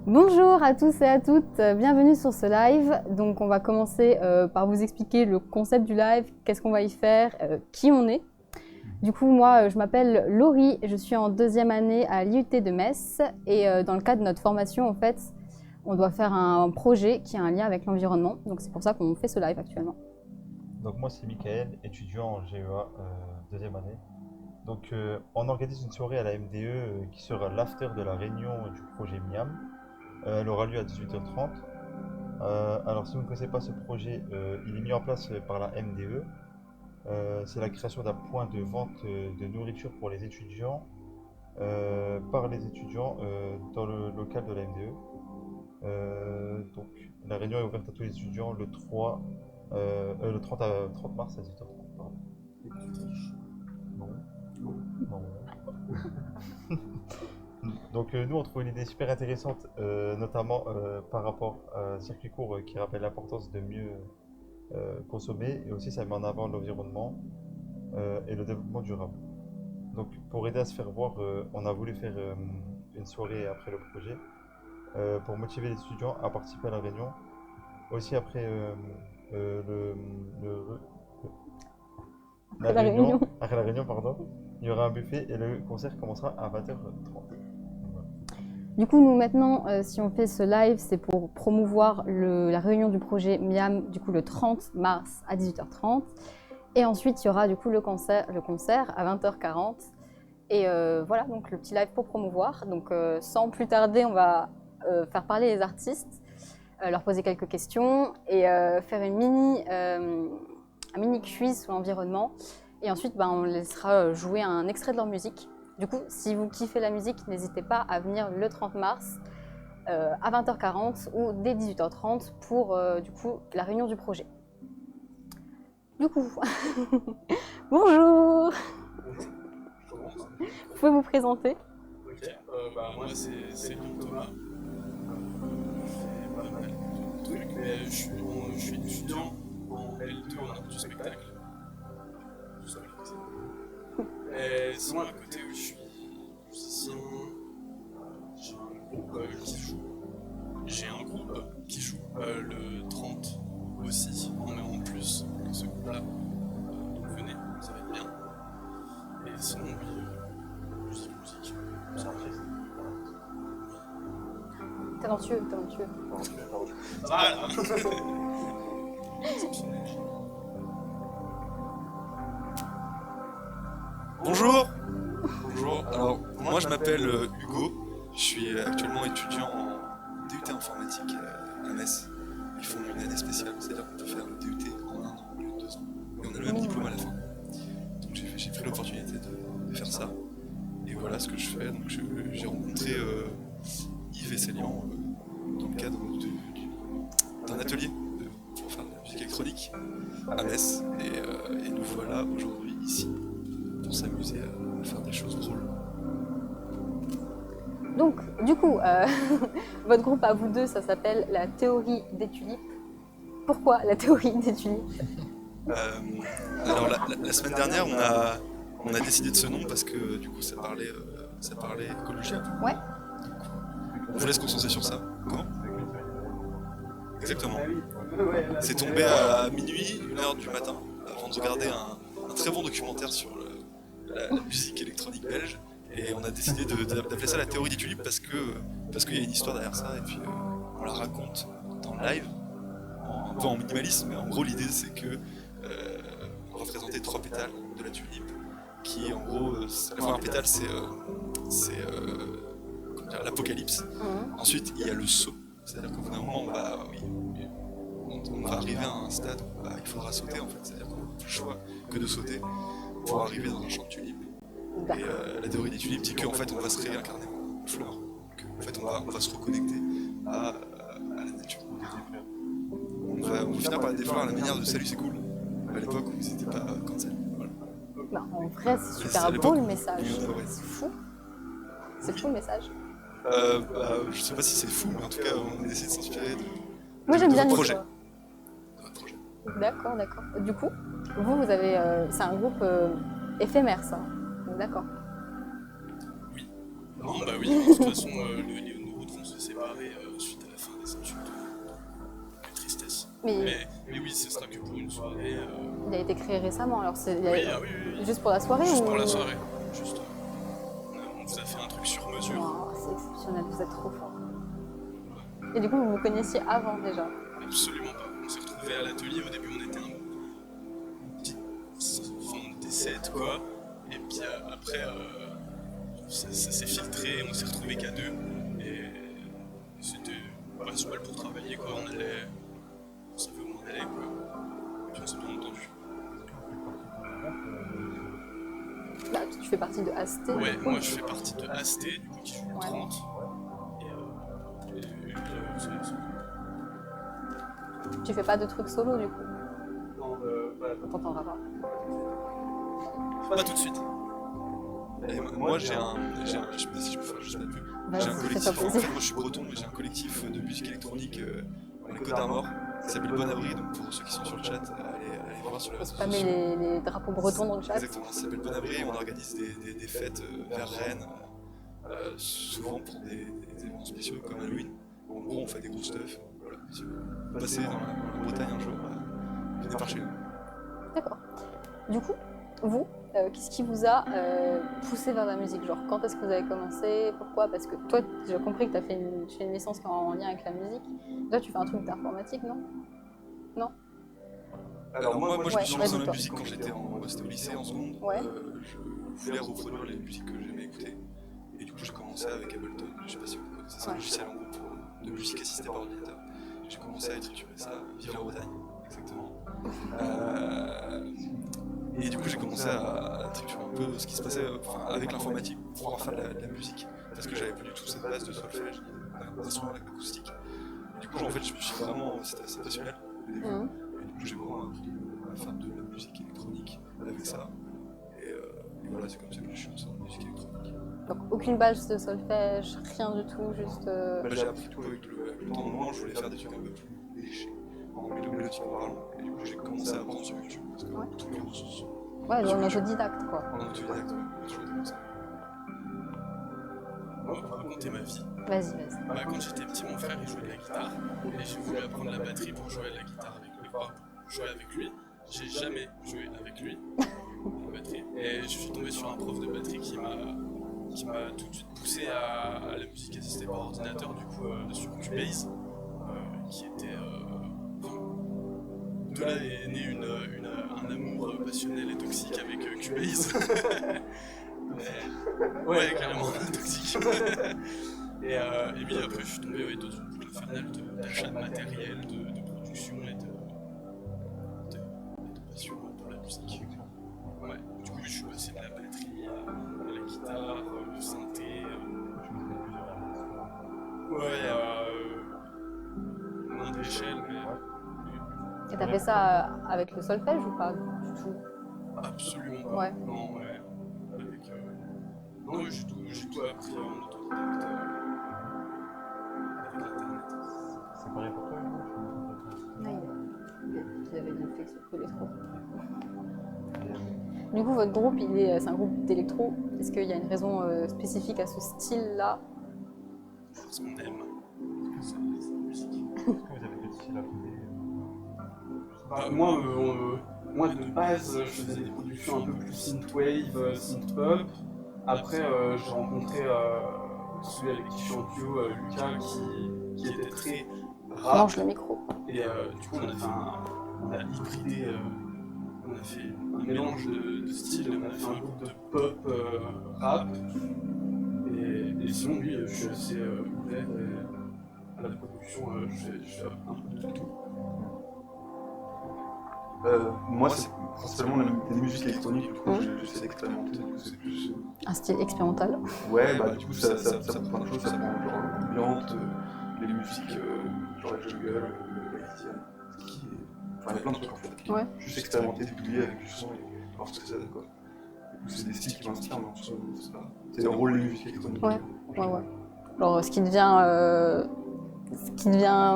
Bonjour à tous et à toutes, bienvenue sur ce live. Donc on va commencer par vous expliquer le concept du live, qu'est-ce qu'on va y faire, qui on est. Du coup moi je m'appelle Laurie, je suis en deuxième année à l'IUT de Metz et dans le cadre de notre formation en fait, on doit faire un projet qui a un lien avec l'environnement. Donc c'est pour ça qu'on fait ce live actuellement. Donc moi c'est Mickaël, étudiant en GEA, deuxième année. Donc on organise une soirée à la MDE qui sera l'after de la réunion du projet MIAM. Elle aura lieu à 18h30. Alors si vous ne connaissez pas ce projet, il est mis en place par la MDE. C'est la création d'un point de vente de nourriture pour les étudiants, par les étudiants dans le local de la MDE. Donc la réunion est ouverte à tous les étudiants le 30 mars à 18h30. Pardon. Non. Non. Donc nous on trouve une idée super intéressante, notamment par rapport à un circuit court qui rappelle l'importance de mieux consommer, et aussi ça met en avant l'environnement et le développement durable. Donc pour aider à se faire voir, on a voulu faire une soirée après le projet pour motiver les étudiants à participer à la réunion. Aussi après Après la réunion. après la réunion, pardon, il y aura un buffet et le concert commencera à 20h30. Du coup, nous maintenant, si on fait ce live, c'est pour promouvoir la réunion du projet MIAM, du coup le 30 mars à 18h30. Et ensuite, il y aura du coup le concert à 20h40. Et voilà, donc le petit live pour promouvoir. Donc sans plus tarder, on va faire parler les artistes, leur poser quelques questions et faire un mini quiz sur l'environnement. Et ensuite, on laissera jouer un extrait de leur musique. Du coup, si vous kiffez la musique, n'hésitez pas à venir le 30 mars à 20h40 ou dès 18h30 pour du coup, la réunion du projet. Du coup, bonjour. Vous pouvez vous présenter? Ok, moi c'est Lyon Thomas. Je fais pas mal de trucs, mais je suis étudiant en L2 en art du spectacle. Je sais pas ce que c'est. Et sinon, à côté, je suis musicien. J'ai un groupe qui joue le 30 aussi, en plus de ce groupe-là. Donc venez, ça va être bien. Et sinon, oui, musique. C'est un artiste. Talentueux. Voilà. Bonjour. Alors, moi je m'appelle Hugo. Je suis actuellement étudiant en DUT informatique à Metz. Ils font une année spéciale, c'est-à-dire qu'on peut faire le DUT en 1 an au lieu de 2 ans. Et on a le même diplôme à la fin. Donc j'ai pris l'opportunité de faire ça. Et voilà ce que je fais. Donc j'ai rencontré Yves et Célian dans le cadre d'un atelier pour faire de la musique électronique à Metz. Et nous voilà aujourd'hui ici pour s'amuser à faire des choses drôles. Donc, du coup, votre groupe à vous deux, ça s'appelle la théorie des tulipes. Pourquoi la théorie des tulipes? Alors la semaine dernière, on a décidé de ce nom parce que du coup ça parlait écologie. Ouais. On vous laisse concentrer sur ça. Comment? Exactement. C'est tombé à minuit, 1h du matin, avant de regarder un très bon documentaire sur la musique électronique belge. Et on a décidé d'appeler ça la théorie des tulipes parce qu'il y a une histoire derrière ça. Et puis on la raconte dans le live, un peu en minimalisme. Mais en gros, l'idée c'est que on va représenter 3 pétales de la tulipe, qui en gros, à la fois un pétale c'est l'apocalypse. Ensuite il y a le saut, c'est-à-dire qu'au bout d'un moment on va arriver à un stade où il faudra sauter en fait, c'est-à-dire qu'on n'a plus le choix que de sauter pour arriver dans un champ de tulipes. Et la théorie des tulipes dit qu'en fait on va se réincarner en fleur, qu'en fait on va se reconnecter à la nature. On va finir par être des fleurs à la manière de Salut c'est cool, à l'époque où ils n'étaient pas cancel. Voilà. En vrai, c'est super beau le message. C'est fou. C'est fou le message. Je sais pas si c'est fou, mais en tout cas, on essaie de s'inspirer Moi j'aime de bien votre l'histoire. de votre projet. D'accord, d'accord. Du coup, vous avez. C'est un groupe éphémère, ça. Donc, d'accord. Non, bah oui, de toute façon, les neurotrons se séparer suite à la fin des études. Quelle tristesse. Mais Mais oui, ce sera que pour une soirée. il a été créé récemment, alors c'est Oui, ah oui, oui, oui. juste pour la soirée Juste ou... pour la soirée. Juste. On vous a fait un truc sur mesure. Wow, c'est exceptionnel, vous êtes trop fort. Et du coup, vous vous connaissiez avant déjà. Absolument pas. On s'est retrouvés à l'atelier. Au début, on était un petit. Enfin, on était 7, quoi. Et puis après, ça s'est filtré. On s'est retrouvés qu'à 2. Et c'était pas si mal pour travailler, quoi. On allait. On savait où on allait, quoi. Et puis on s'est bien entendu. Bah, tu fais partie de AST. Ouais, du coup. moi je fais partie de AST, du coup, qui joue le Ouais. 30. Et c'est. Tu fais pas de trucs solo du coup. Non, On t'entendra pas. pas tout de suite. Et moi, j'ai un. Je sais pas si je peux faire juste la pub. Vas-y, J'ai un fais-toi collectif. En plaisir. fait, moi, je suis breton, mais j'ai un collectif de musique électronique dans les Côtes d'Armor qui s'appelle Bon Abri. Donc, pour ceux qui sont sur le chat, allez voir sur les réseaux Spammer sociaux. les drapeaux bretons dans le chat. Exactement, ça s'appelle Bon Abri. On organise des fêtes vers Rennes, souvent pour des événements spéciaux comme Halloween. En gros, on fait des gros stuff. Voilà, si vous passez dans la Bretagne un jour, venez par chez nous. D'accord. Du coup, vous, qu'est-ce qui vous a poussé vers la musique? Genre, quand est-ce que vous avez commencé? Pourquoi? Parce que toi, j'ai compris que tu as fait une licence qui est en lien avec la musique. Toi, tu fais un truc d'informatique, non? Non? Alors moi je me Ouais, suis lancé dans vas-y, la toi. musique quand c'était au lycée en seconde. Ouais. Je voulais reproduire les musiques que j'aimais écouter. Et du coup j'ai commencé avec Ableton, je sais pas si vous connaissez, c'est un Ouais. logiciel en gros de musique assistée par ordinateur. J'ai commencé à triturer ça, vive la Bretagne, exactement. Et du coup j'ai commencé à triturer un peu ce qui se passait avec l'informatique pour pouvoir faire de la musique. Parce que j'avais pas du tout cette base de solfège, d'instruments acoustique. Et du coup en fait je me suis vraiment, c'était assez passionnel au début. Mhm. Et du coup, j'ai vraiment appris à faire de la musique électronique avec ça. Et voilà, c'est comme ça que je suis lancé en musique électronique. Donc, aucune base de solfège, rien du tout, juste. Bah, j'ai appris tout avec le temps. Moment, je voulais faire des trucs un peu plus léchés, en mélodiquement parlant. Et du coup, j'ai commencé à apprendre sur YouTube. Parce que Ouais. toutes les ressources sont Ouais, en autodidacte, quoi. en autodidacte, ouais. J'ai toujours été comme ça. Moi, pour raconter ma vie, Vas-y, vas-y. bah, quand j'étais petit, mon frère il jouait de la guitare. Et j'ai voulu apprendre la batterie pour jouer de la guitare avec lui. Enfin, pour jouer avec lui. J'ai jamais joué avec lui, la batterie. Et je suis tombé sur un prof de batterie qui m'a tout de suite poussé à la musique assistée par ordinateur, du coup, sur Cubase, qui était. De là est né un amour passionnel et toxique avec Cubase. Ouais, carrément, toxique. Et puis après, je suis tombé dans une boucle infernale d'achat de matériel, de production et de passion pour la musique. Ouais, du coup, je suis passé de la batterie à la guitare, le synthé. Ouais, moindre échelle, mais. Et t'as fait ça avec le solfège ou pas du tout? Absolument pas. Ouais. Non, ouais. Avec. Non, j'ai tout appris en autodidacte. Avec l'internet. C'est pareil pour toi, Il avait bien fait que ce électro. Du coup, votre groupe, c'est un groupe d'électro. Est-ce qu'il y a une raison spécifique à ce style-là? Parce qu'on aime. Parce que c'est la musique. Est-ce que vous avez des styles à côté? Bah, moi, de base, je faisais des productions un peu plus synthwave, synthpop. Après, j'ai rencontré celui avec qui je suis en duo, Lucas, qui était très rap. Mange le micro. Et du coup, on a hybridé, on a fait un mélange de styles. On a fait un groupe de pop rap. Et sinon, oui, je suis assez ouvert à la production. Je fais un peu de tout. Moi, c'est principalement des musiques électroniques, du coup, j'essaie d'expérimenter, du coup, c'est plus... Un style expérimental. Ouais, bah, du coup, ça prend plein de choses, ça prend genre l'ambiance, les musiques, genre la jungle, le haïtien, enfin, il y a plein de trucs, en fait. Ouais. Juste expérimenter, découvrir avec du son et voir ce que ça donne, quoi. Du coup, c'est des styles qui m'inspirent, mais en soi, c'est en gros les musiques électroniques. Ouais, ouais, ouais. Genre ce qui devient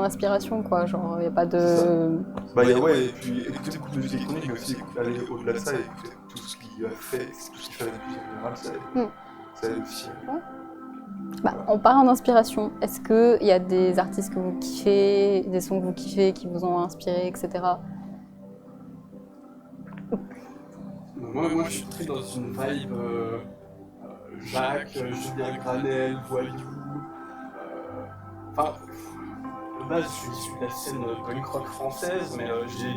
inspiration, quoi. Genre, il n'y a pas de... Bah, ouais, et puis écouter beaucoup de musique électronique, mais aussi aller au-delà de ça et écouter tout ce qui fait, tout ce qui fait la musique en général, ça aide aussi. Bah, en parlant d'inspiration, est-ce qu'il y a des artistes que vous kiffez, des sons que vous kiffez, qui vous ont inspiré, etc. Moi, je suis très dans une vibe Jacques, Julien Granel, Voilou. Enfin, de base, je suis issu de la scène punk rock française, mais j'ai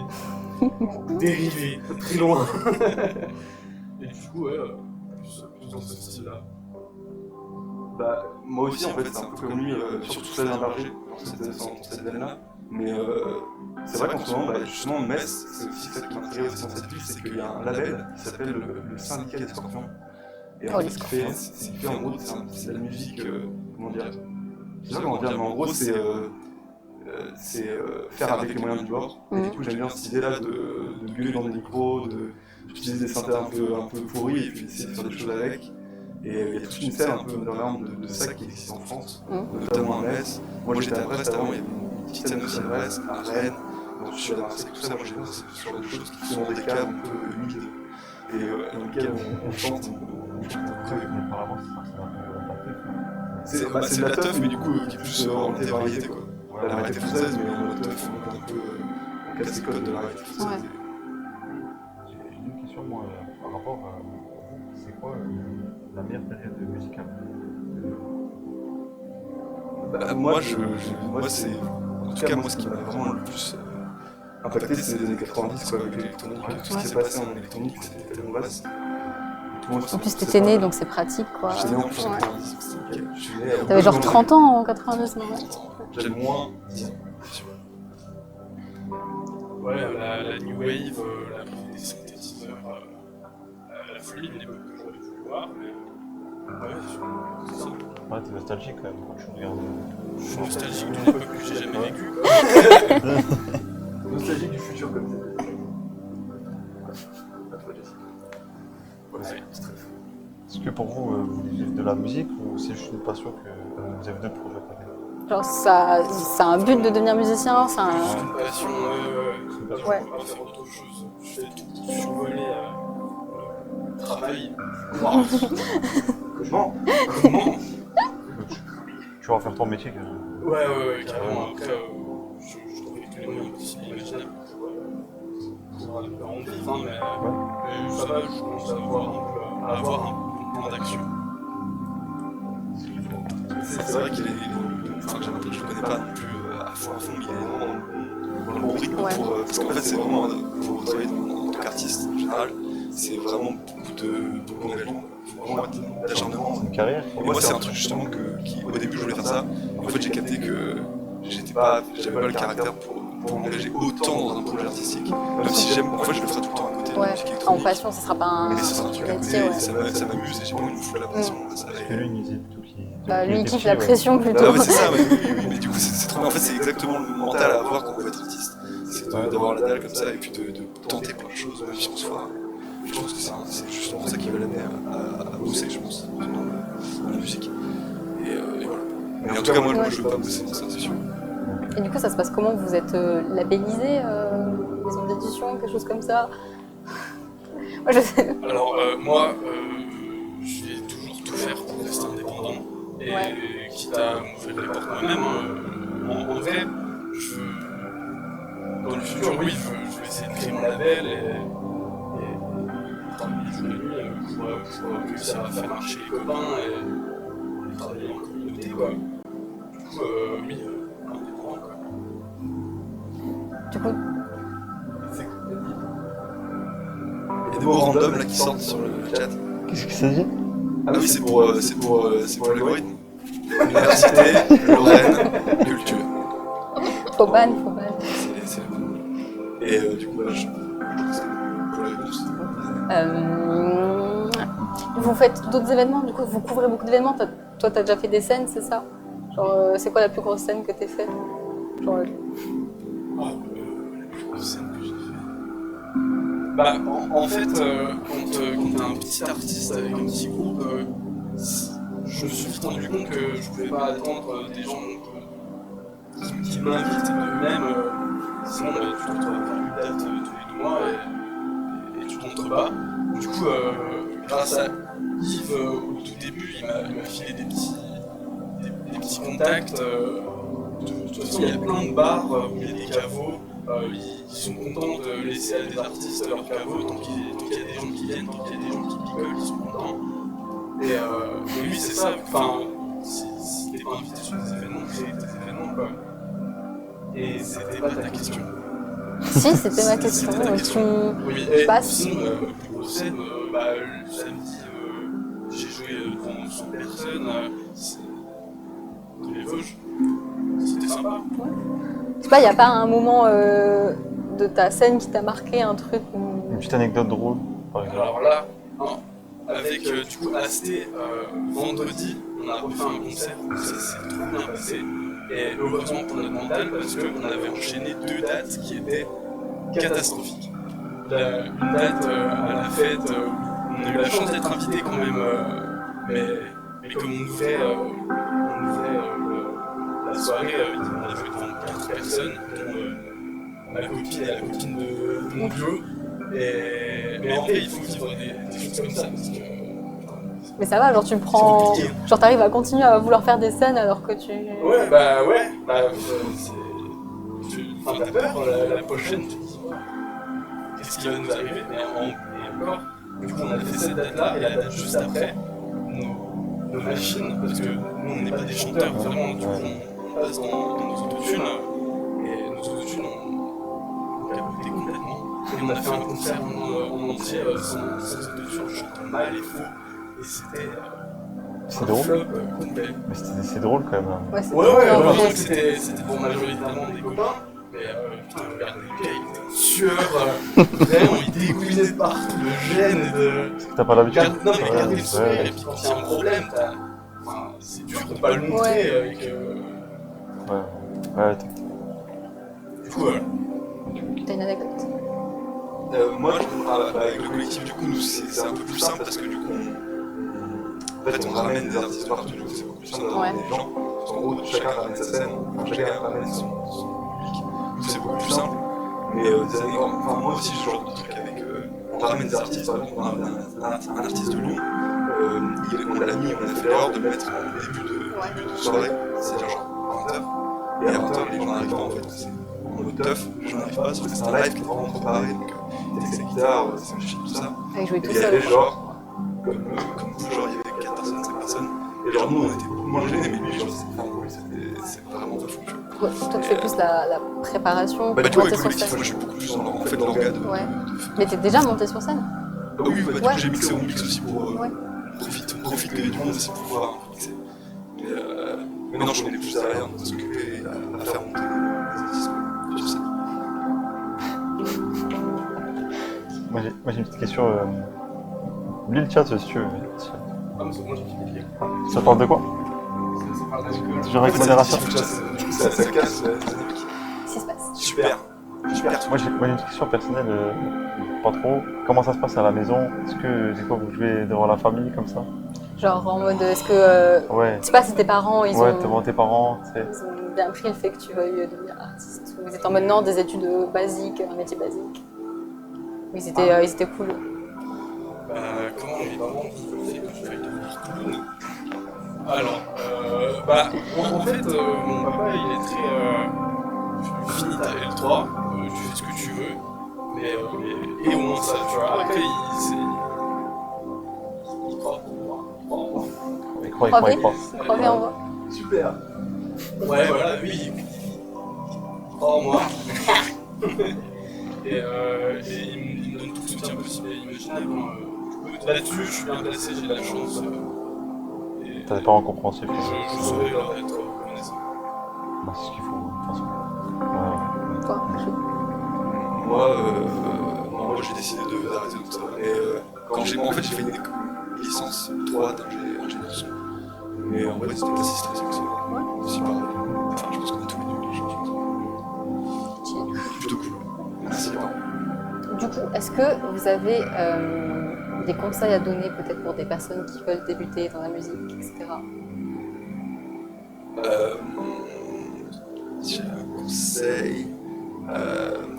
dérivé très loin. Et du coup, ouais, plus dans ce style-là. Bah, moi aussi, en fait, c'est un peu comme lui, surtout Flavien Berger, dans cette veine-là. Mais c'est vrai qu'en ce moment, justement, Metz, c'est aussi ça qui m'intéresse aussi dans cette ville, c'est qu'il y a un label qui s'appelle le Syndicat des Scorpions. Et en fait, ce qu'il fait en gros, c'est de la musique, comment dire, je sais pas comment dire, mais en gros, c'est faire avec les moyens du bord. Et du coup, j'aime bien cette idée-là de gueuler dans des micros, d'utiliser des synthés un peu pourris et puis d'essayer de faire des choses avec. Et il y a toute une scène un peu underground de ça qui existe en France, notamment à Metz. Moi j'étais à Brest avant, il y avait une petite scène aussi à Brest, à Rennes. Donc je suis allé à Marseille, tout ça, moi j'aime bien ce genre de choses qui sont dans des caves un peu humides et dans lesquelles on chante. Apparemment, c'est C'est de la teuf, mais du coup qui est plus orientée variété quoi. La variété française, mais en teuf, un peu on casse les codes de la variété française. J'ai une question moi par rapport à vous, c'est quoi la meilleure période musicale? Moi c'est. En tout cas, moi ce qui m'a vraiment le plus impacté, c'est les années 90 quoi, avec l'électronique. Tout ce qui s'est passé en électronique, c'était tellement vaste. En plus, t'étais né, donc c'est pratique, quoi. J'étais né en plus en 90, c'était nickel. T'avais genre 30 ans en 92, non? J'avais moins. Ouais, la New Wave, l'arrivée des synthétiseurs, la folie d'une époque que j'aurais voulu voir, mais ouais, c'est ça. Ouais, t'es nostalgique quand même quand tu regardes. Je suis nostalgique d'une époque que j'ai jamais vécue. Nostalgique du futur comme ça. À toi, Jessica. Ouais, c'est très fort. Est-ce que pour vous, vous vivez de la musique ou c'est juste une passion que vous avez d'autres projets à côté? Genre, ça a un but de devenir musicien, c'est un... C'est une passion, je Ouais. peux pas faire autre chose. Je fais tout survoler travail. Wow. Comment Tu vas en faire ton métier que... Ouais, carrément. Après, je trouve tous les moyens possibles imaginables pour en vivre, hein, mais ça va, je commence à avoir un plan d'action. C'est vrai qu'il est. Enfin, je le connais pas non plus à fond, mais il est vraiment dans le bon rythme pour. Parce qu'en fait, c'est vraiment. Pour travailler en tant qu'artiste en général, c'est vraiment beaucoup d'engagement. Vraiment d'acharnement. C'est une carrière. Et moi, c'est un truc justement qui, au début, je voulais faire ça. En fait, j'ai capté que j'avais pas le caractère pour m'engager autant dans un projet artistique. Même si j'aime, en fait, je le ferai tout le temps à côté. Ouais, en passion, ce sera pas un Mais ce sera un truc à côté, métier, et ça m'amuse et j'ai pas envie de me foutre la pression. Ça, Parce que lui, il disait plutôt qu'il... Bah, lui, il était kiffe petit, la ouais. pression plutôt. Ouais, c'est ça, oui, mais du coup, c'est trop. En fait, c'est exactement le mental à avoir quand on veut être artiste. C'est d'avoir la dalle comme ça et puis de tenter plein de choses, même si on se foire. Je pense que c'est justement ça qui va l'amener à bosser, je pense, dans la musique. Et voilà. Mais en tout cas, moi, je veux pas bosser dans ça, c'est sûr. Et du coup, ça se passe comment? Vous êtes labellisé, maison d'édition, quelque chose comme ça? Moi, je sais. Alors, moi, je vais toujours tout faire pour rester indépendant. Et quitte à m'ouvrir les portes moi-même, en vrai, dans le futur, oui, je vais essayer de créer mon label et travailler jour et nuit pour réussir à faire marcher les copains et travailler en communauté, quoi. Du coup, oui, indépendant, quoi. Du coup, Il y a des mots random là qui sortent sur le chat. Qu'est-ce que ça dit? Ah oui, c'est pour l'algorithme. Université, Lorraine, culture. faut ban. C'est et du coup, je trouve que c'est pour la réponse. Vous faites d'autres événements, du coup, vous couvrez beaucoup d'événements. Toi, t'as déjà fait des scènes, c'est ça? Genre, c'est quoi la plus grosse scène que t'as fait? Genre, La plus grosse scène que j'ai fait. Bah, en fait, quand t'es un petit artiste avec un petit groupe, je je me suis vite rendu compte que je pouvais pas attendre des gens qui m'invitent eux-mêmes. Sinon, tu te retrouves à faire une date tous les 2 mois et tu t'entres pas. Du coup, grâce à Yves, au tout début, il m'a filé des petits contacts. De toute façon, il y a plein de bars où il y a des caveaux. Ils sont contents de laisser à des artistes leur caveau tant qu'il y a des gens qui viennent, tant qu'il y a des gens qui picolent, ils sont contents. Et lui, c'est ça. Enfin, si t'es pas invité sur des événements, créer des événements, quoi. Et c'était pas ta question. Si, c'était ma question. C'était ta question. Oui, Je et passe. sinon, plus grosse scène, le samedi, j'ai joué devant 100 personnes, dans les Vosges. C'était sympa. Je sais pas, y a pas un moment de ta scène qui t'a marqué, un truc où... Une petite anecdote drôle, par exemple. Alors là, avec du coup Asté, vendredi, on a refait un concert où ça s'est trop bien passé. Et heureusement pour notre mental, parce qu'on avait enchaîné 2 dates qui étaient catastrophiques. Une date à la fête, on a eu la chance d'être invité quand même, mais comme on ouvrait la soirée, on a joué devant 4 personnes, dont ma copine et la copine de mon duo. Mais en vrai, il faut vivre des choses comme ça, parce que... Mais ça va, genre tu prends... Genre t'arrives à continuer à vouloir faire des scènes alors que tu... Ouais, enfin, t'as peur, la prochaine, tu te dis, qu'est-ce qui va nous arriver? Et encore, du coup, on a fait cette date-là, et la date juste après, nos machines, parce que nous, on n'est pas des chanteurs, vraiment, du coup, on passe dans nos autotunes, et nos autotunes, on capotait complètement. Et on a fait un concert en entier, sans autotunes, je chantais mal et faux, et c'était... C'est drôle. Flop complet. Mais c'est drôle quand même. Hein. Ouais, c'est Ouais, drôle, heureusement que c'était pour majoritairement des copains, mais putain, je regardais le gars, il était en sueur, vraiment, il dégoulinait de partout, de gêne et de... Parce que t'as pas l'habitude. Non, mais regardez le sourire, ouais. et puis quand il y a un problème, enfin, c'est dur de pas le montrer et que... Ouais, Du coup, voilà. T'as une anecdote? Moi, avec le collectif, du coup, nous, c'est un peu plus simple parce que du coup, en fait, on ramène des artistes partout, du coup, c'est beaucoup plus simple d'avoir des gens. Parce qu'en gros, chacun ramène sa scène, chacun ramène son public. Donc c'est beaucoup plus simple. Mais des années, enfin, moi aussi, j'ai ce genre de truc avec. On ramène des artistes, par exemple, on ramène un artiste de Lyon. On l'a mis, on a fait l'erreur de le mettre en début de soirée, c'est-à-dire genre 20h. Et à 20h, les gens n'arrivent pas en fait. C'est en mode teuf, les gens n'arrivent pas, sauf que c'est un live qui est vraiment préparé. Donc, avec sa guitare, c'est un shit, tout ça. Avec jouer Et tout il y avait seul. genre, comme vous, genre il y avait 4 personnes, 5 personnes. Et genre nous on était beaucoup moins gênés, mais lui genre c'est vraiment de fou. Toi, tu fais plus la préparation Bah pour du coup monter avec le sur collectif, moi scène. je suis beaucoup plus en fait dans l'orga de... Ouais. Mais t'es déjà monté sur scène? Ah oui, bah du coup Ouais. j'ai mixé au mix aussi pour... Ouais. On profite que du monde aussi pour pouvoir un peu mixer. Mais non, je connais plus derrière, on va s'occuper à faire monter les artistes sur scène. Moi j'ai une petite question. Lis le chat si tu veux. Ah, mais c'est bon, j'ai fini de lire. Ça parle de quoi? Ça parle d'alcool. Toujours avec modération. Du coup, ça casse la dynamique. Qu'est-ce qui se passe? Super. Moi j'ai une petite question personnelle, pas trop. Comment ça se passe à la maison? Est-ce que des fois vous jouez devant la famille comme ça? Genre en mode, est-ce que... Ouais. Je sais pas si tes parents, ils ont... Devant tes parents, tu sais. Ils ont bien pris le fait que tu veuilles devenir artiste. Ou vous êtes en mode non, des études basiques, un métier basique. Ils étaient cool. Comment mes parents ont fait que je veuille devenir clown? Alors, en fait, mon papa il est très... finis ta L3, tu fais ce que tu veux, et au moins ça, tu vois. Après, il croit pour moi. Il croit. Crois bien en moi. Super. Ouais, voilà, oui. Oh, moi. et il me donne tout le soutien possible et imaginable. Là-dessus, je suis bien placé, j'ai de la chance. Et T'as des parents compréhensifs. je saurais leur être reconnaissant. Bah, c'est ce qu'il faut, de toute façon. Ouais. Toi, Moi j'ai décidé d'arrêter tout ça. Et quand j'ai fait une licence 3 d'ingénieur son. Mais en vrai c'était pas si stressant que ça. C'est pareil. Enfin je pense qu'on a tous les deux les choses. Plutôt cool. Merci. Du coup, est-ce que vous avez des conseils à donner peut-être pour des personnes qui veulent débuter dans la musique, etc. J'ai un conseil.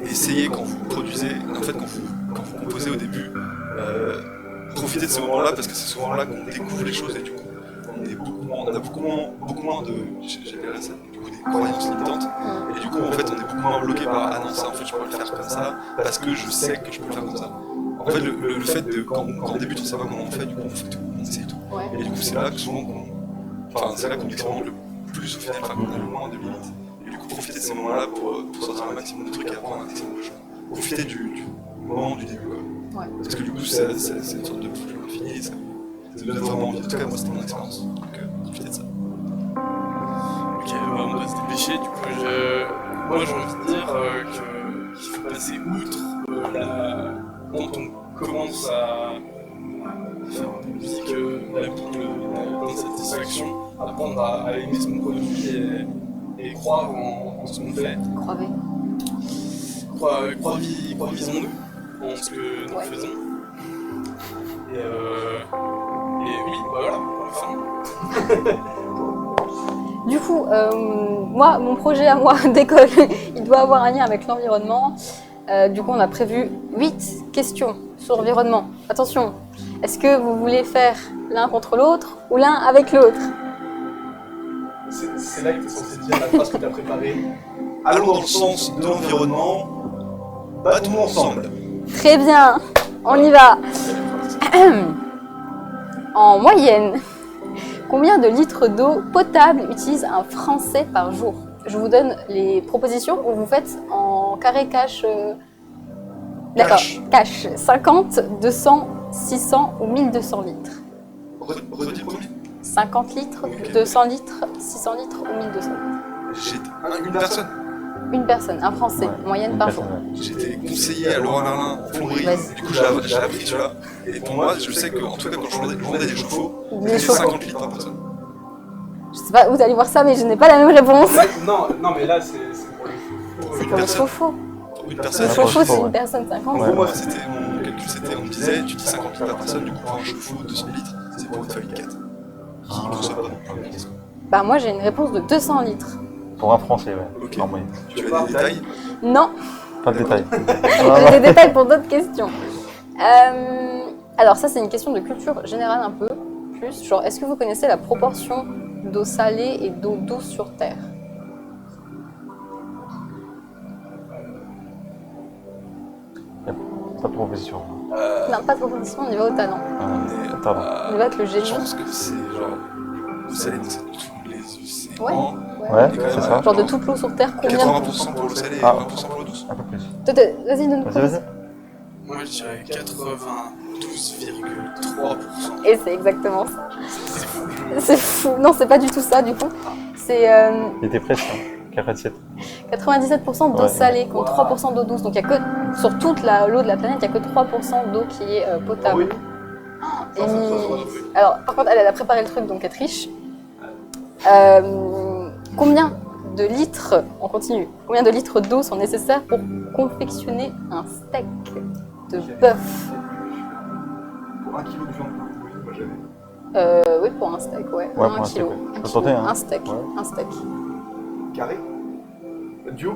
Essayez quand vous produisez, en fait quand vous composez au début, profitez de ce moment-là parce que c'est ce moment-là qu'on découvre les choses et du coup on a beaucoup moins de, j'appellerais ça, du coup, des croyances limitantes et du coup en fait on est beaucoup moins bloqué par ah non ça en fait je peux le faire comme ça parce que je sais que je peux le faire comme ça. En fait le fait de quand on débute on sait pas comment on fait, du coup on fait tout, on essaye tout. Ouais. Et du coup c'est là que souvent c'est là qu'on expérimente le plus au final, enfin qu'on a le moins de limites. Et du coup profitez de ces moments-là pour sortir un maximum de trucs et apprendre un maximum de choses. Profitez du moment du début quoi. Ouais. Parce que du coup c'est une sorte de boucle infinie et ça donne vraiment envie. En tout cas moi c'était mon expérience. Donc profitez de ça. Ok, on doit se dépêcher. Du coup, moi j'ai envie de dire qu'il faut passer outre quand on commence à faire de la musique, d'insatisfaction, apprendre à aimer ce qu'on produit et croire en ce qu'on fait. Croyez. Croisons-nous en ce que nous faisons. Et oui, bah voilà, enfin. Du coup, moi, mon projet à moi d'école, il doit avoir un lien avec l'environnement. Du coup, on a prévu 8 questions sur l'environnement. Attention, est-ce que vous voulez faire l'un contre l'autre ou l'un avec l'autre? C'est là que tu es censé dire la phrase que tu as préparée. Allons dans le sens de l'environnement, battons ensemble. Très bien, on y va. En moyenne, combien de litres d'eau potable utilise un Français par jour? Je vous donne les propositions ou vous faites en carré cash. D'accord, cash. 50, 200, 600 ou 1200 litres. Redis le premier. 50 litres, Ok. 200 litres, 600 litres ou 1200 litres. J'étais une personne. Une personne, un Français, moyenne Une par personne, jour. ouais. J'étais conseiller à Laurent Merlin en plomberie. Vas-y. Du coup j'ai appris celui-là. Et pour moi je sais qu'en tout cas quand je vendais des chauffe-eau, Des c'était chauffe-eau. 50 litres par personne. Je sais pas, vous allez voir ça, mais je n'ai pas la même réponse. Non, mais là c'est pour les faux. C'est pour le personne. chauffe-eau. Pour une Le personne. Ouais, chauffe-eau, c'est ouais. une personne 50. Pour moi c'était mon calcul, c'était on me disait tu dis 50 litres par personne, du coup pour un chauffe-eau 200 litres, c'est pour une famille de 4. Qui ne consomme pas non plus. Bah moi j'ai une réponse de 200 litres. Pour un Français, ouais. Ok. En moyenne. Tu as des détails? Non, Pas de détails. j'ai des détails pour d'autres questions. Alors ça c'est une question de culture générale un peu plus. Genre est-ce que vous connaissez la proportion d'eau salée et d'eau douce sur Terre? Pas de proposition. Non, pas de proposition, on y va au talent. Pardon. On y va avec le Je génie. pense que c'est genre. Vous savez, c'est tous les océans. Ouais. Ouais, c'est ça. Genre de toute l'eau sur Terre, combien? 80% pour l'eau salée et Ah. 20% pour l'eau douce. Un peu plus. Vas-y, donne-nous. Vas-y, vas-y. Moi je dirais 92,3%. Et c'est exactement ça. C'est fou. Non, c'est pas du tout ça du coup. C'est Il était presque, hein. 47. 97% d'eau Ouais. salée contre 3% d'eau douce. Donc il y a que sur toute l'eau de la planète, il n'y a que 3% d'eau qui est potable. Et alors, par contre, elle a préparé le truc, donc elle triche. Combien de litres, on continue, combien de litres d'eau sont nécessaires pour confectionner un steak de bœuf? Pour 1 kilo de viande, oui, moi j'avais. Oui, pour un steak, ouais. Ouais, pour un kilo. steak, ouais. Je peux kilo. tenter, hein. Un steak, Ouais. un steak. Carré. Duo.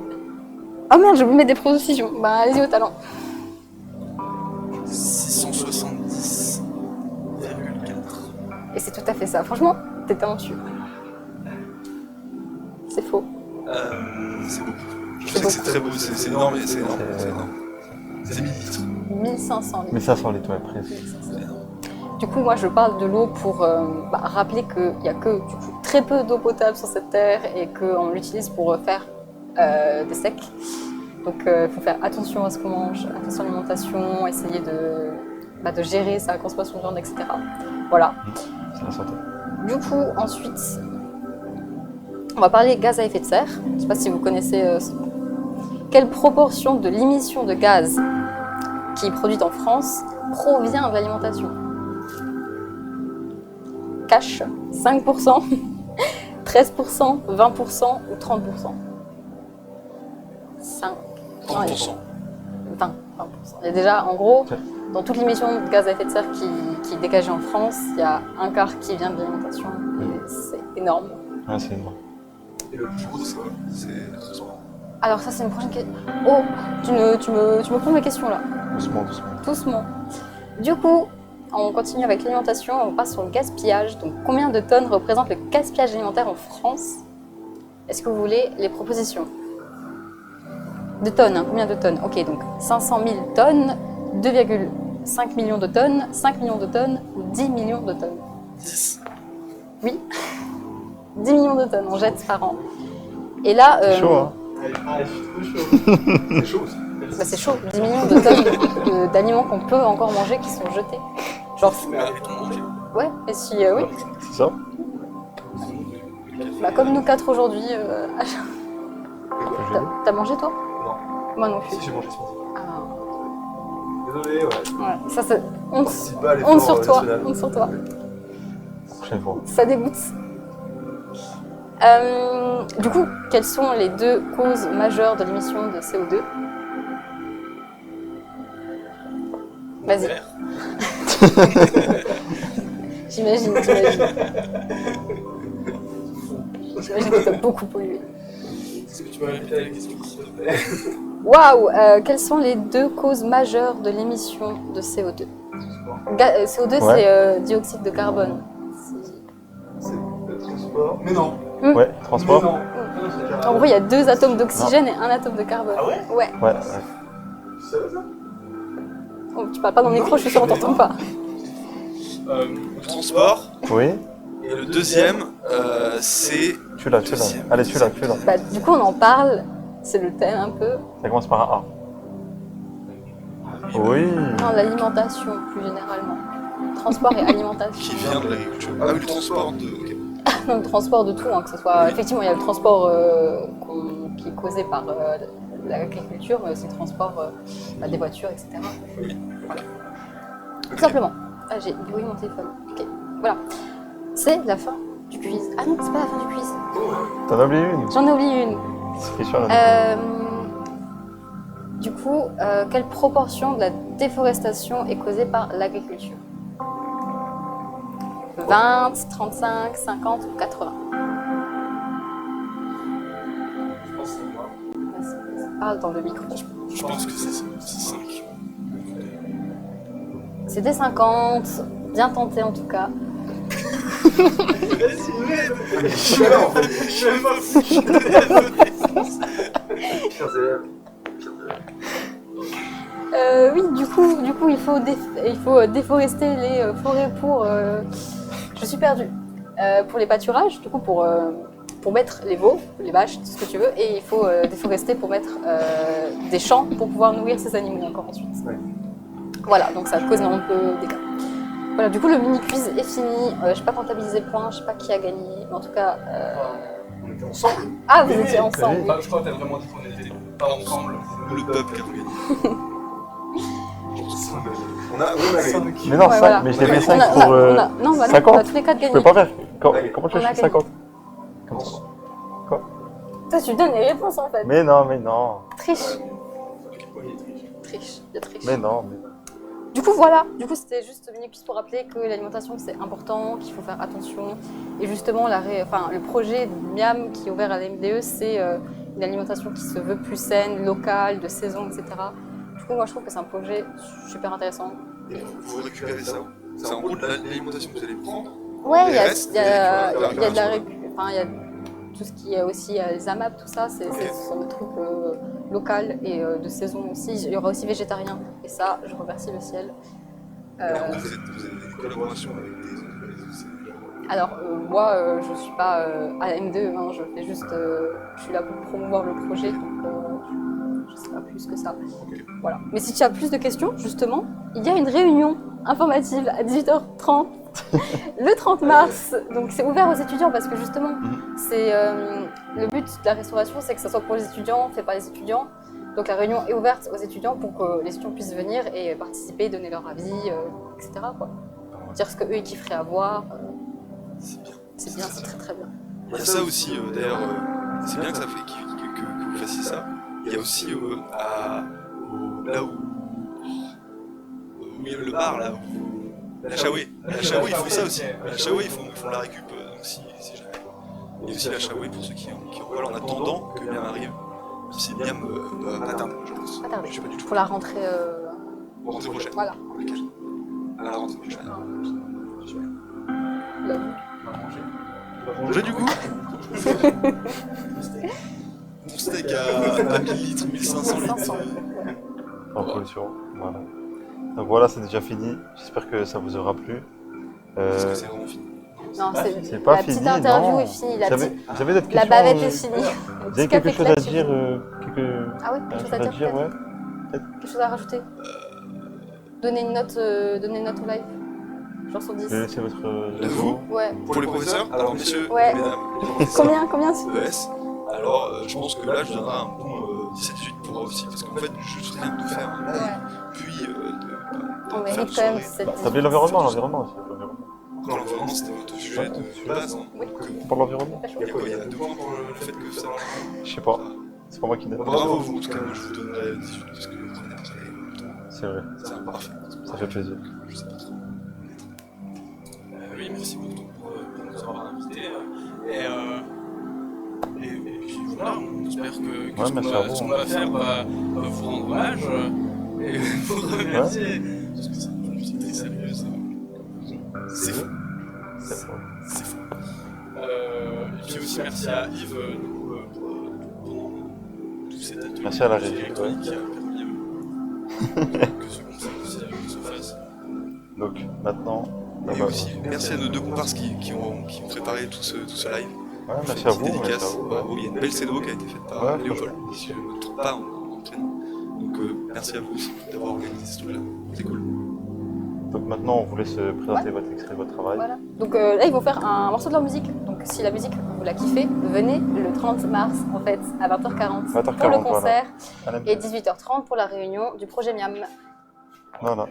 Oh merde, je vous mets des propositions. Bah, allez-y au talent. 670,4. Et c'est tout à fait ça. Franchement, t'es talentueux. C'est faux. C'est beaucoup. Je sais que c'est très beau, c'est énorme, mais c'est énorme. C'est énorme. C'est 1000 litres. 1500 litres. Mais ça sur les toits, presque. Du coup, moi, je parle de l'eau pour rappeler qu'il n'y a que du coup, très peu d'eau potable sur cette terre et qu'on l'utilise pour faire des steaks. Donc, il faut faire attention à ce qu'on mange, attention à l'alimentation, essayer de gérer sa consommation de viande, etc. Voilà. C'est la santé. Du coup, ensuite, on va parler gaz à effet de serre. Je ne sais pas si vous connaissez quelle proportion de l'émission de gaz qui est produite en France provient de l'alimentation. Cash, 5%, 13%, 20% ou 30%. 5. 30%. 20%. Il y a déjà, en gros, dans toutes les émissions de gaz à effet de serre qui dégageaient en France, il y a un quart qui vient de l'alimentation. Et c'est énorme. Ouais, c'est énorme. Et le plus gros, c'est quoi? C'est le transport. Alors ça, c'est une prochaine question. Oh, tu me prends mes questions là. Doucement, doucement. Doucement. Du coup, on continue avec l'alimentation, on passe sur le gaspillage. Donc, combien de tonnes représente le gaspillage alimentaire en France? Est-ce que vous voulez les propositions? De tonnes, hein, combien de tonnes? Ok, donc 500 000 tonnes, 2,5 millions de tonnes, 5 millions de tonnes ou 10 millions de tonnes? 10. Oui, 10 millions de tonnes on jette par an. Et là, C'est chaud, hein. C'est chaud aussi. bah, c'est chaud, 10 millions de tonnes d'aliments qu'on peut encore manger qui sont jetés. Genre, Mais arrêtons de manger. ouais, et si oui, C'est ça? bah, comme nous quatre aujourd'hui, t'as mangé toi? Non. Moi non plus. Si, j'ai mangé ce matin. Ah, Désolé, ouais. ouais, ça c'est honte, Participe pas à l'effort honte sur toi, national. honte sur toi. Prochaine fois. Ça dégoûte. Du coup, quelles sont les deux causes majeures de l'émission de CO2? Vas-y. Vert. J'imagine. J'imagine que t'as beaucoup pollué. Est-ce que tu peux répéter la question, s'il te plaît? Waouh, quelles sont les deux causes majeures de l'émission de CO2? CO2, Ouais. c'est dioxyde de carbone. C'est le transport. Mais non. Ouais, Mais transport. non. En gros, il y a 2 atomes d'oxygène et 1 atome de carbone. Ah ouais? Ouais. Ouais, Tu savais ça? Oh, tu parles pas dans le micro, je suis sûre qu'on t'entend pas. Le transport. Oui, Et le deuxième, c'est. tu l'as. Deuxième. Allez, tu l'as. Bah, du coup, on en parle. C'est le thème un peu. Ça commence par un A. Oui. Non, l'alimentation, plus généralement. Transport et alimentation. Qui vient de l'agriculture. Ah oui, le transport de. Ok. Non, le transport de tout, hein, que ce soit. Oui. Effectivement, il y a le transport qui est causé par l'agriculture, mais aussi le transport bah, des voitures, etc. Voilà. Tout simplement. Ah, j'ai brouillé mon téléphone. Ok, voilà. C'est la fin du quiz. Ah non, c'est pas la fin du quiz. T'en as oublié une? J'en ai oublié une. C'est question là. Du coup, quelle proportion de la déforestation est causée par l'agriculture? 20, 35, 50 ou 80? Je pense que c'est moi. Vas-y, parle dans le micro. Je pense que c'est 5. C'était 50, bien tenté en tout cas. Vas-y, m'aide. Je suis là en fait. Je suis même pas fou. Chers élèves. Oui, du coup, il faut déforester les forêts pour. Je suis perdue. Pour les pâturages, du coup, pour mettre les veaux, les vaches, tout ce que tu veux, et il faut déforester pour mettre des champs pour pouvoir nourrir ces animaux encore ensuite. Ouais. Voilà, donc ça cause un peu des dégâts. Voilà, du coup, le mini-quiz est fini. Je n'ai pas comptabilisé le point, je ne sais pas qui a gagné, mais en tout cas. On était ensemble. Ah, vous étiez ensemble. Enfin, je crois que t'as vraiment dit qu'on était pas ensemble. Ou le peuple qui a gagné. On a gagné. Mais non, Ouais, 5, voilà. mais je l'ai fait On 5 a- pour. on a- non, bah non, 50. on a tous les 4 Je gagnés. peux pas faire. Comment Ouais. tu On a fais 50? Comme ça. Toi, tu donnes les réponses en fait. Mais non. Triche. Oui, Triche. Il y a triche. Mais non. Du coup, voilà. Du coup, c'était juste une quiz pour rappeler que l'alimentation, c'est important, qu'il faut faire attention. Et justement, le projet de Miam qui est ouvert à la MDE, c'est une alimentation qui se veut plus saine, locale, de saison, etc. Du coup, moi, je trouve que c'est un projet super intéressant. Et vous récupérez ça. C'est en gros de l'alimentation que vous allez prendre. Ouais, il y a, restes, il y a- tu vas il y a de la récupérer il y a tout ce qui est aussi les AMAP, tout ça, ce sont des trucs locaux et de saison aussi. Il y aura aussi végétarien. Et ça, je remercie le ciel. Vous avez des collaborations avec des entreprises aussi. Alors, moi, je suis pas à la M2, hein, je fais juste. Je suis là pour promouvoir le projet, donc je sais pas plus que ça. Voilà. Mais si tu as plus de questions, justement, il y a une réunion informative à 18h30 le 30 mars. Donc, c'est ouvert aux étudiants parce que justement, c'est le but de la restauration, c'est que ça soit pour les étudiants, fait par les étudiants. Donc, la réunion est ouverte aux étudiants pour que les étudiants puissent venir et participer, donner leur avis, etc. Quoi. Dire ce qu'eux ils kifferaient à voir. C'est bien. C'est bien, c'est très très bien. Il y a ça aussi, d'ailleurs, c'est bien que ça fait que vous fassiez ça. Il y a aussi là où Oui, le bar là. La Shaoué. La Shaoué, ils font ça aussi. La Shaoué, ils font la récup. Donc si jamais. Il y a aussi la Shaoué pour ceux qui en veulent en attendant que Miam arrive. Si Miam va pas tarder, je pense. Pas tarder. Je sais pas du tout. Pour la rentrée. Pour rentrée prochaine. Voilà. Ok. À la rentrée prochaine. J'ai du coup. Mon steak à 1000 litres, 1500 litres. 500. En pollution. Voilà. Donc voilà, c'est déjà fini. J'espère que ça vous aura plu. Est-ce que c'est vraiment fini? Non, C'est pas la fini, petite interview non. est finie. J'avais d'autres La questions. bavette est finie. Vous avez quelque chose à dire Ah oui, quelque chose à dire ouais. Quelque chose à rajouter Donner une note au live. Genre sur 10. Je vais laisser votre Vous Ouais. Pour les professeurs, alors messieurs, Ouais. mesdames, Combien ES, alors je pense que là je donnerai un bon 17-18 pour aussi, parce qu'en fait je viens de faire un live, puis On de faire mérite une quand même soirée. cette. Ça s'appelait l'environnement. Après l'environnement c'était notre sujet de base, hein. Oui. Donc, On parle de l'environnement. il y a quoi? Il y a 2 points pour le fait que ça marche. Je sais pas. C'est pas moi qui note. Bravo vous, en tout cas moi je vous donnerai 18 parce que vous prenez après, C'est vrai. c'est parfait. Ça fait plaisir. Je sais pas trop. Oui, merci beaucoup pour nous avoir invités. Et puis voilà, on espère que Ouais, merci à vous. ce qu'on va faire va vous rendre hommage et vous remercier. Parce que c'est une musique très sérieuse. C'est fou. C'est fort. C'est fou. Et puis aussi merci à Yves pour tous ces ateliers Merci à la régie, électroniques qui a permis que ce concert aussi se fasse. Donc maintenant. Et aussi, merci à nos 2 comparses qui ont préparé tout ce live. Ouais, merci à vous. Petite Merci à dédicace. vous. Bravo, il y a une belle cédo qui a été faite par Ouais, Léopold, si je ne me trompe pas en prénom. Donc merci à vous aussi d'avoir organisé ce truc-là. C'est cool. Donc maintenant, on vous laisse présenter votre extrait de votre travail. Voilà. Donc là, ils vont faire un morceau de leur musique. Donc si la musique, vous la kiffez, venez le 30 mars, en fait, à 20h40 pour 20h40, le concert Voilà. et 18h30 pour la réunion du projet Miam. Voilà.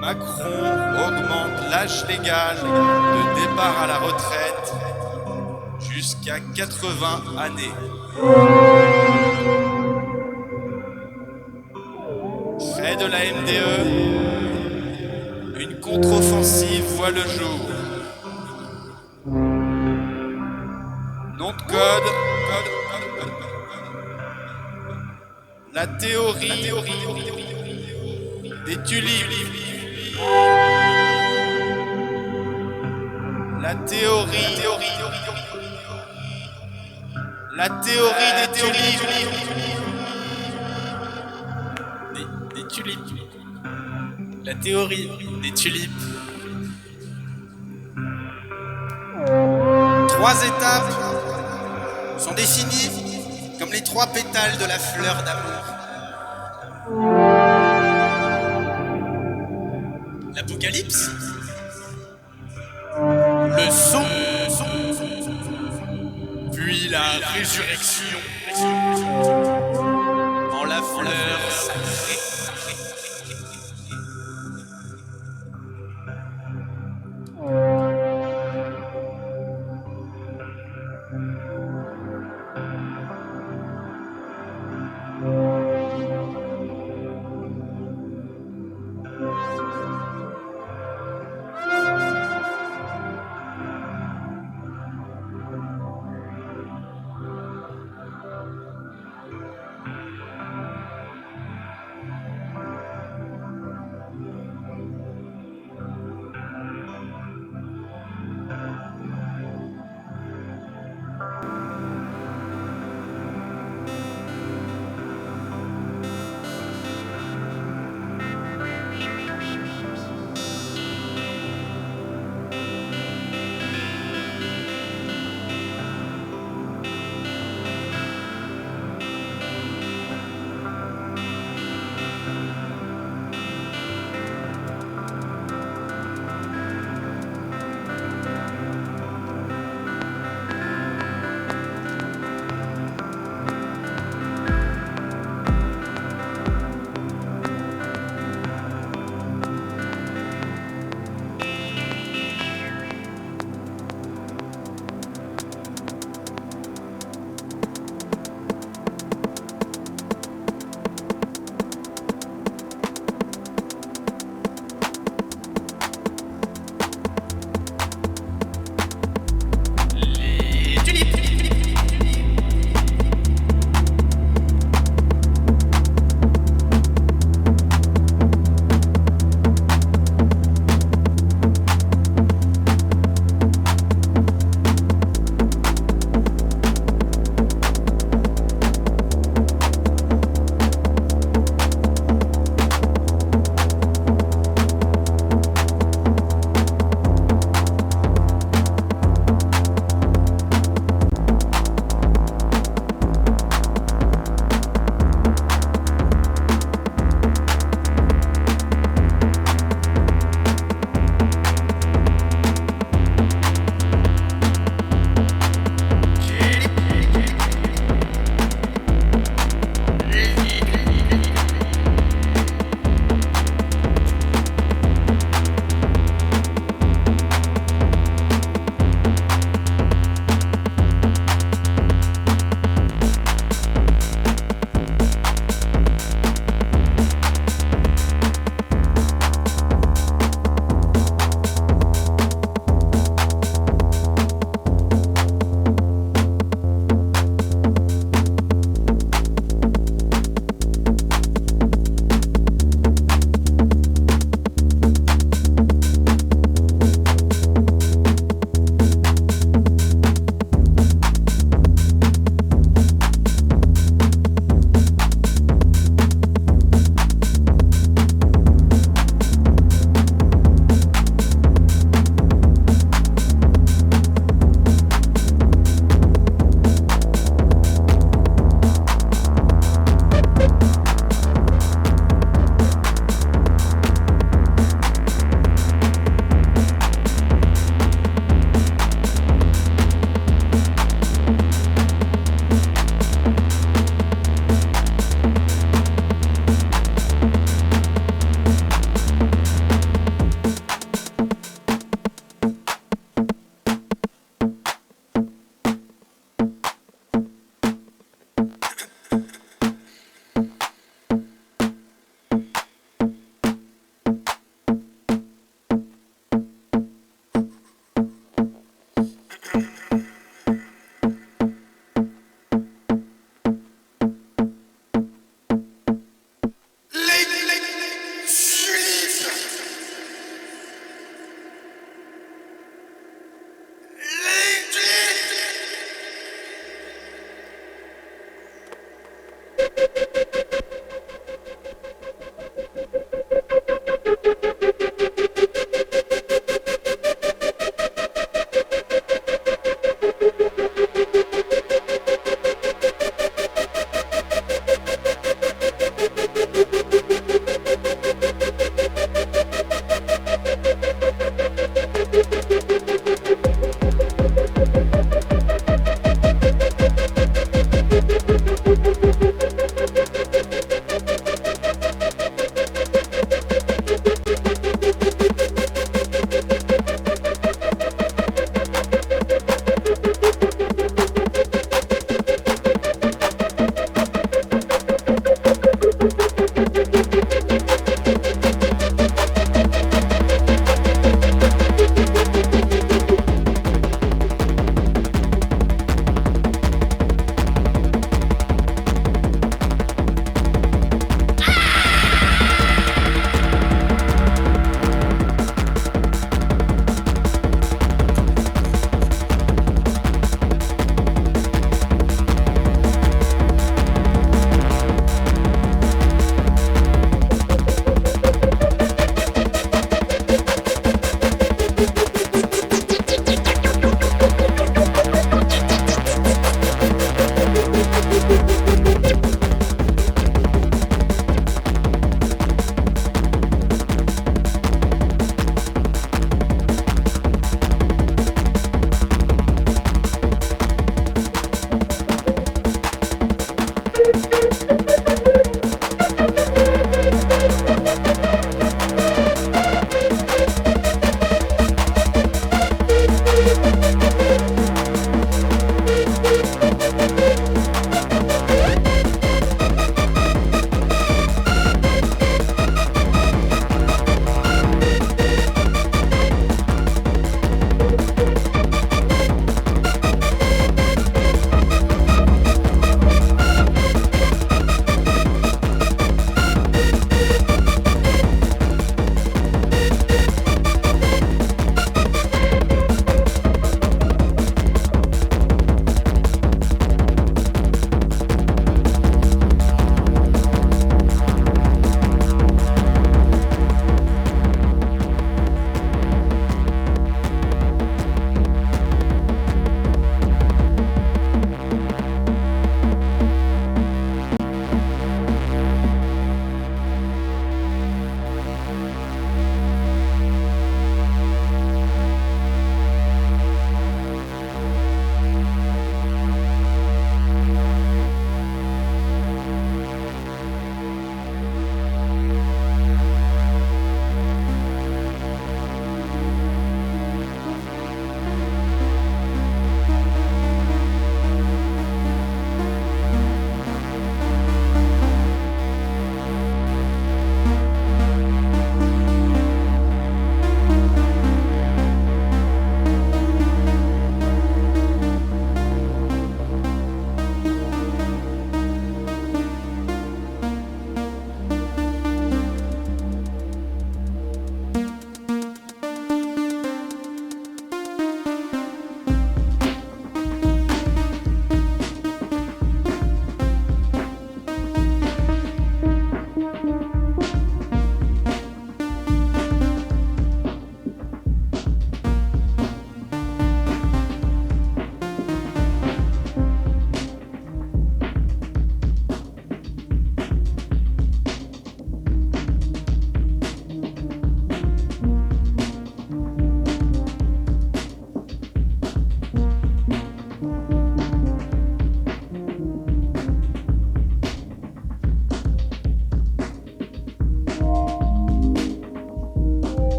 Macron augmente l'âge légal de départ à la retraite jusqu'à 80 années. Fait de la MDE, une contre-offensive voit le jour. Nom de code, la théorie des tulipes. La théorie des tulipes. Des tulipes. La théorie des tulipes. 3 étapes sont définies comme les 3 pétales de la fleur d'amour. L'Apocalypse, le son, puis la résurrection en la fleur sacrée.